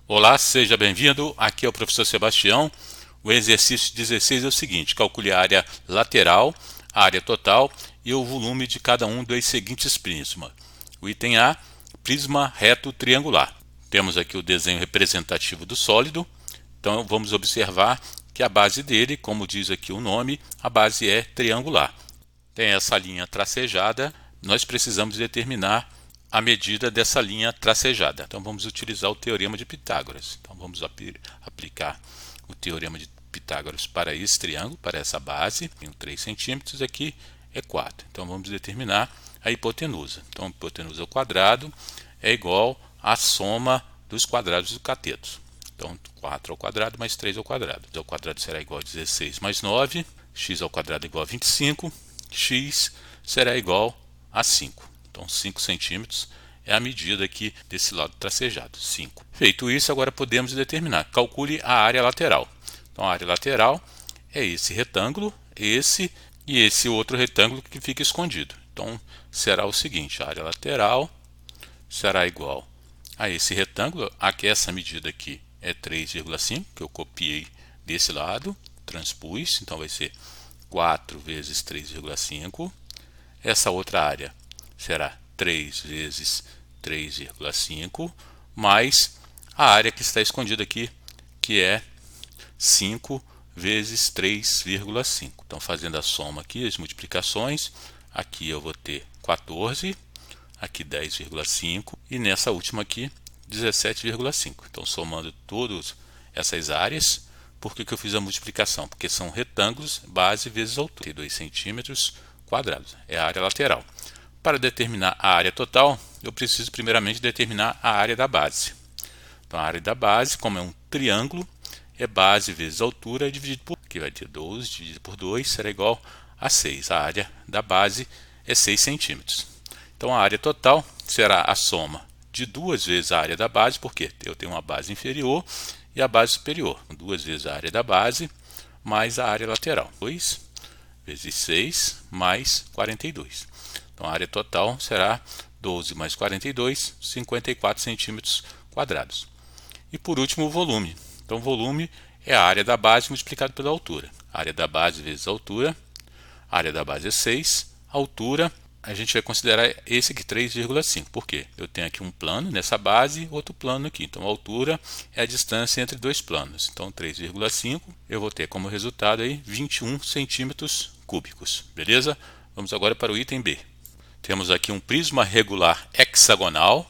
Olá, seja bem-vindo. Aqui é o professor Sebastião. O exercício 16 é o seguinte: calcule a área lateral, a área total e o volume de cada um dos seguintes prismas. O item A, prisma reto triangular. Temos aqui o desenho representativo do sólido. Então vamos observar que a base dele, como diz aqui o nome, a base é triangular. Tem essa linha tracejada, nós precisamos determinar a medida dessa linha tracejada. Então vamos utilizar o teorema de Pitágoras. Então vamos aplicar o teorema de Pitágoras para esse triângulo, para essa base. Tem 3 centímetros, aqui é 4. Então vamos determinar a hipotenusa. Então a hipotenusa ao quadrado é igual à soma dos quadrados do cateto. Então 4 ao quadrado mais 3 ao quadrado. 2 ao quadrado será igual a 16 mais 9. X ao quadrado é igual a 25. X será igual a 5. Então 5 centímetros é a medida aqui desse lado tracejado, 5. Feito isso, agora podemos determinar. Calcule a área lateral. Então a área lateral é esse retângulo, esse e esse outro retângulo que fica escondido. Então será o seguinte: a área lateral será igual a esse retângulo. Aqui essa medida aqui é 3,5, que eu copiei desse lado, transpus, então vai ser 4 vezes 3,5. Essa outra área será 3 vezes 3,5 mais a área que está escondida aqui, que é 5 vezes 3,5. Então, fazendo a soma aqui, as multiplicações, aqui eu vou ter 14, aqui 10,5 e nessa última aqui 17,5. Então, somando todas essas áreas, por que eu fiz a multiplicação? Porque são retângulos, base vezes altura, 2 centímetros quadrados, é a área lateral. Para determinar a área total, eu preciso primeiramente determinar a área da base. Então a área da base, como é um triângulo, é base vezes altura dividido por, que vai ter 12 dividido por 2, será igual a 6. A área da base é 6 centímetros. Então a área total será a soma de 2 vezes a área da base, porque eu tenho uma base inferior e a base superior. 2 vezes a área da base mais a área lateral. 2 vezes 6 mais 42. Então a área total será 12 mais 42, 54 centímetros quadrados. E por último o volume. Então o volume é a área da base multiplicado pela altura. A área da base vezes a altura. A área da base é 6. A altura, a gente vai considerar esse aqui, 3,5. Por quê? Eu tenho aqui um plano nessa base, outro plano aqui. Então a altura é a distância entre dois planos. Então 3,5, eu vou ter como resultado aí 21 centímetros cúbicos. Beleza? Vamos agora para o item B. Temos aqui um prisma regular hexagonal,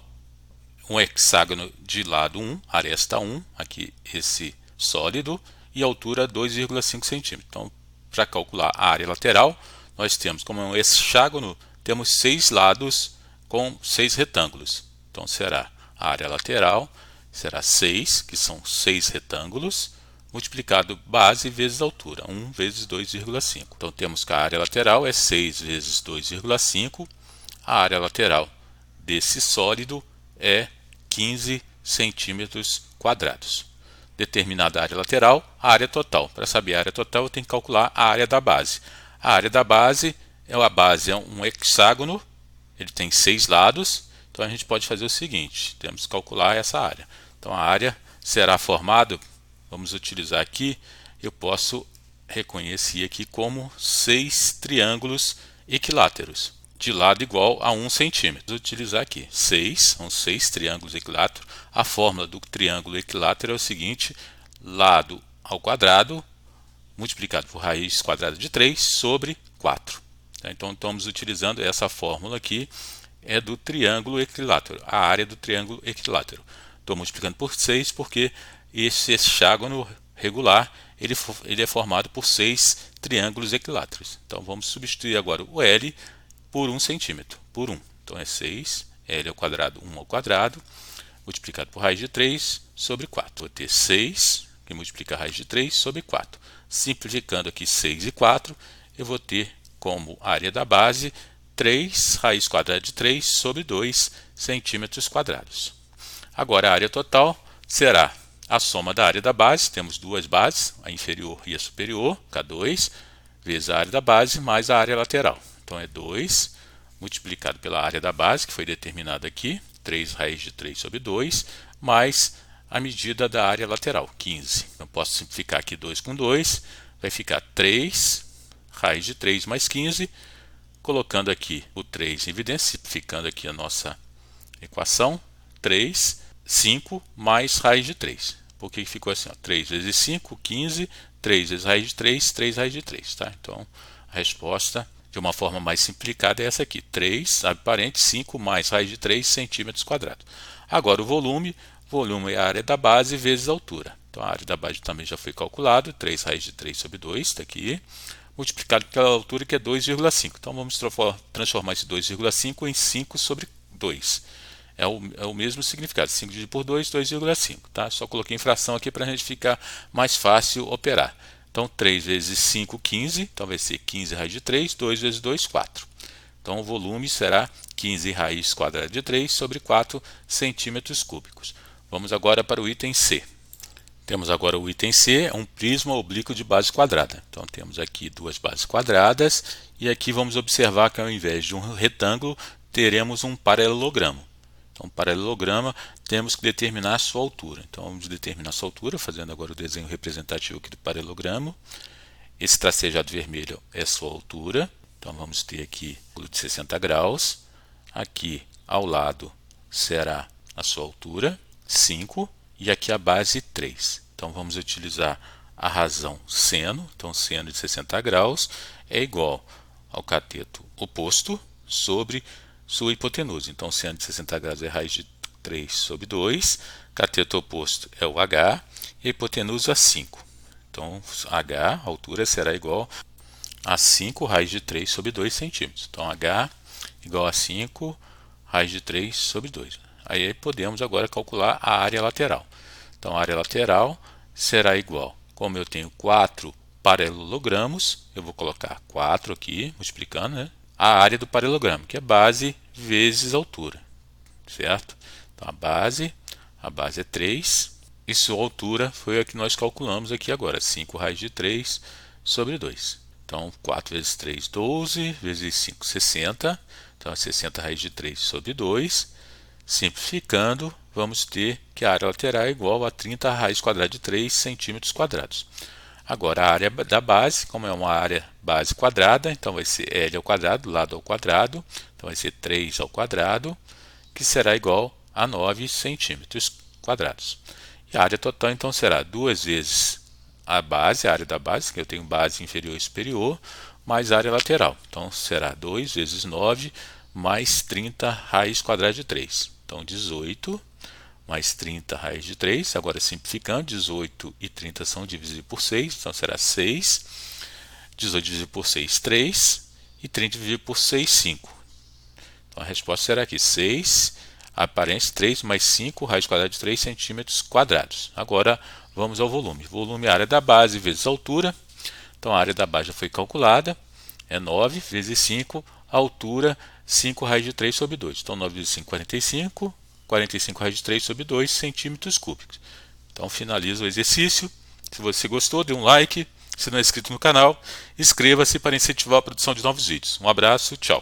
um hexágono de lado 1, aresta 1, aqui esse sólido, e altura 2,5 centímetros. Então, para calcular a área lateral, nós temos, como é um hexágono, temos 6 lados com 6 retângulos. Então, será a área lateral, será 6, que são 6 retângulos, multiplicado base vezes altura, 1 vezes 2,5. Então, temos que a área lateral é 6 vezes 2,5. A área lateral desse sólido é 15 centímetros quadrados. Determinada a área lateral, a área total. Para saber a área total, eu tenho que calcular a área da base. A área da base é um hexágono, ele tem 6 lados, então a gente pode fazer o seguinte, temos que calcular essa área. Então a área será formada, vamos utilizar aqui, eu posso reconhecer aqui como 6 triângulos equiláteros, de lado igual a 1 centímetro. Vou utilizar aqui 6, são 6 triângulos equiláteros. A fórmula do triângulo equilátero é o seguinte: lado ao quadrado multiplicado por raiz quadrada de 3 sobre 4. Então estamos utilizando essa fórmula aqui, é do triângulo equilátero, a área do triângulo equilátero. Estou multiplicando por 6 porque esse hexágono regular ele é formado por 6 triângulos equiláteros. Então vamos substituir agora o L por 1 centímetro, por 1. Então é 6, L ao quadrado, 1 ao quadrado, multiplicado por raiz de 3 sobre 4. Vou ter 6, que multiplica a raiz de 3 sobre 4. Simplificando aqui 6 e 4, eu vou ter como área da base 3 raiz quadrada de 3 sobre 2 centímetros quadrados. Agora a área total será a soma da área da base, temos duas bases, a inferior e a superior, K2, vezes a área da base mais a área lateral. Então é 2 multiplicado pela área da base, que foi determinada aqui, 3 raiz de 3 sobre 2, mais a medida da área lateral, 15. Eu posso simplificar aqui 2 com 2, vai ficar 3, raiz de 3 mais 15, colocando aqui o 3 em evidência, simplificando aqui a nossa equação, 3, 5 mais raiz de 3. Por que ficou assim? Ó, 3 vezes 5, 15, 3 vezes raiz de 3, 3 raiz de 3. Tá? Então, a resposta, de uma forma mais simplificada, é essa aqui. 3, abre parênteses, 5 mais raiz de 3 centímetros quadrados. Agora, o volume é a área da base vezes a altura. Então, a área da base também já foi calculado, 3 raiz de 3 sobre 2, está aqui, multiplicado pela altura, que é 2,5. Então, vamos transformar esse 2,5 em 5 sobre 2. É o mesmo significado, 5 dividido por 2, 2,5. Tá? Só coloquei em fração aqui para a gente ficar mais fácil operar. Então, 3 vezes 5, 15. Então, vai ser 15 raiz de 3, 2 vezes 2, 4. Então, o volume será 15 raiz quadrada de 3 sobre 4 centímetros cúbicos. Vamos agora para o item C. Temos agora o item C, um prisma oblíquo de base quadrada. Então, temos aqui duas bases quadradas e aqui vamos observar que ao invés de um retângulo, teremos um paralelogramo. Então, paralelograma, temos que determinar a sua altura. Então, vamos determinar a sua altura, fazendo agora o desenho representativo aqui do paralelogramo. Esse tracejado vermelho é a sua altura. Então, vamos ter aqui o de 60 graus. Aqui, ao lado, será a sua altura, 5. E aqui a base 3. Então, vamos utilizar a razão seno. Então, seno de 60 graus é igual ao cateto oposto sobre sua hipotenusa. Então, seno de 60 graus é raiz de 3 sobre 2. Cateto oposto é o h. E a hipotenusa 5. Então, h, a altura, será igual a 5 raiz de 3 sobre 2 centímetros. Então, h igual a 5 raiz de 3 sobre 2. Aí podemos agora calcular a área lateral. Então, a área lateral será igual, como eu tenho 4 paralelogramos, eu vou colocar 4 aqui, multiplicando, né? A área do paralelogramo, que é base vezes altura, certo? Então, a base é 3, e sua altura foi a que nós calculamos aqui agora, 5 raiz de 3 sobre 2. Então, 4 vezes 3, 12, vezes 5, 60. Então, 60 raiz de 3 sobre 2. Simplificando, vamos ter que a área lateral é igual a 30 raiz quadrada de 3 centímetros quadrados. Agora, a área da base, como é uma área base quadrada, então vai ser L ao quadrado, lado ao quadrado. Então, vai ser 3 ao quadrado, que será igual a 9 centímetros quadrados. E a área total, então, será 2 vezes a base, a área da base, que eu tenho base inferior e superior, mais a área lateral. Então, será 2 vezes 9 mais 30 raiz quadrada de 3. Então, 18 mais 30 raiz de 3. Agora, simplificando, 18 e 30 são divisíveis por 6. Então, será 6. 18 dividido por 6, 3. E 30 dividido por 6, 5. Então, a resposta será aqui, 6, aparência 3 mais 5, raiz quadrada de 3 centímetros quadrados. Agora, vamos ao volume. Volume é a área da base vezes a altura. Então, a área da base já foi calculada. É 9 vezes 5, a altura 5 raiz de 3 sobre 2. Então, 9 vezes 5, 45. 45 raiz de 3 sobre 2 centímetros cúbicos. Então, finalizo o exercício. Se você gostou, dê um like. Se não é inscrito no canal, inscreva-se para incentivar a produção de novos vídeos. Um abraço, tchau.